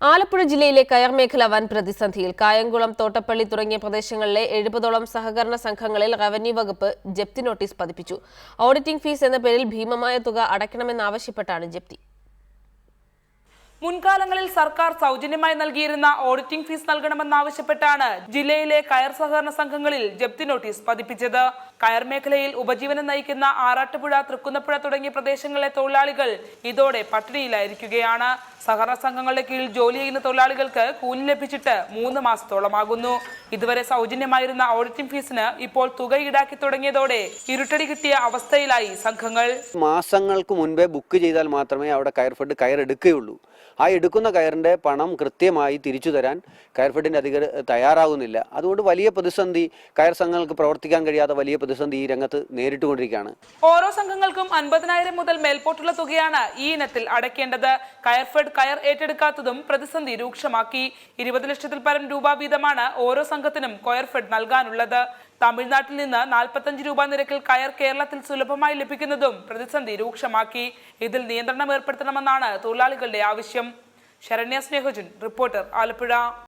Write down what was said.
ആലപ്പുഴ ജില്ലയിലെ കയർ മേഖല വൻ പ്രതിസന്ധിയിൽ. കായംകുളം, തോട്ടപ്പള്ളി തുടങ്ങിയ പ്രദേശങ്ങളിലെ 70ഓളം സഹകരണ സംഘങ്ങളിൽ റവന്യൂ വകുപ്പ് ജപ്തി നോട്ടീസ് പതിപ്പിച്ചു. ഓഡിറ്റിംഗ് ഫീസ് എന്ന പേരിൽ ഭീമമായ തുക അടയ്ക്കണമെന്നാവശ്യപ്പെട്ടാണ് ജപ്തി. മുൻകാലങ്ങളിൽ സർക്കാർ സൗജന്യമായി നൽകിയിരുന്ന ഓഡിറ്റിംഗ് ഫീസ് നൽകണമെന്നാവശ്യപ്പെട്ടാണ് ജില്ലയിലെ കയർ സഹകരണ സംഘങ്ങളിൽ ജപ്തി നോട്ടീസ് പതിപ്പിച്ചത്. കയർ മേഖലയിൽ ഉപജീവനം നയിക്കുന്ന ആറാട്ടുപുഴ, തൃക്കുന്നപ്പുഴ തുടങ്ങിയ പ്രദേശങ്ങളിലെ തൊഴിലാളികൾ ഇതോടെ പട്ടിണിയിലായിരിക്കുകയാണ്. സഹകരണ സംഘങ്ങളുടെ കീഴിൽ ജോലി ചെയ്യുന്ന തൊഴിലാളികൾക്ക് കൂലി ലഭിച്ചിട്ട് 3 മാസത്തോളമാകുന്നു. ഇതുവരെ സൗജന്യമായിരുന്ന ഓഡിറ്റിംഗ് ഫീസിന് ഇപ്പോൾ തുക ഈടാക്കി തുടങ്ങിയതോടെ ഇരുട്ടടി കിട്ടിയ അവസ്ഥയിലായി സംഘങ്ങൾ. മാസങ്ങൾക്ക് മുൻപേ ബുക്ക് ചെയ്താൽ മാത്രമേ അവിടെ കയർ എടുക്കുകയുള്ളൂ. ആ എടുക്കുന്ന കയറിന്റെ പണം കൃത്യമായി തിരിച്ചു തരാൻ കയർഫെഡിന്റെ അധികൃതർ തയ്യാറാകുന്നില്ല. അതുകൊണ്ട് വലിയ പ്രതിസന്ധി, കയർ സംഘങ്ങൾക്ക് പ്രവർത്തിക്കാൻ കഴിയാത്ത വലിയ പ്രതിസന്ധി ഈ രംഗത്ത് നേരിട്ടുകൊണ്ടിരിക്കുകയാണ്. ഓരോ സംഘങ്ങൾക്കും 50,000 മുതൽ മേൽപോട്ടുള്ള തുകയാണ് ഈ ഇനത്തിൽ അടയ്ക്കേണ്ടത്. കയർഫെഡ് കയർ ഏറ്റെടുക്കാത്തതും പ്രതിസന്ധി രൂക്ഷമാക്കി. 20 ലക്ഷത്തിൽ പരം രൂപ വീതമാണ് ഓരോ സംഘത്തിനും കയർഫെഡ് നൽകാനുള്ളത്. തമിഴ്നാട്ടിൽ നിന്ന് 45 രൂപ നിരക്കിൽ കയർ കേരളത്തിൽ സുലഭമായി ലഭിക്കുന്നതും പ്രതിസന്ധി രൂക്ഷമാക്കി. ഇതിൽ നിയന്ത്രണം ഏർപ്പെടുത്തണമെന്നാണ് തൊഴിലാളികളുടെ ആവശ്യം. ശരണ്യ സ്നേഹജൻ, റിപ്പോർട്ടർ, ആലപ്പുഴ.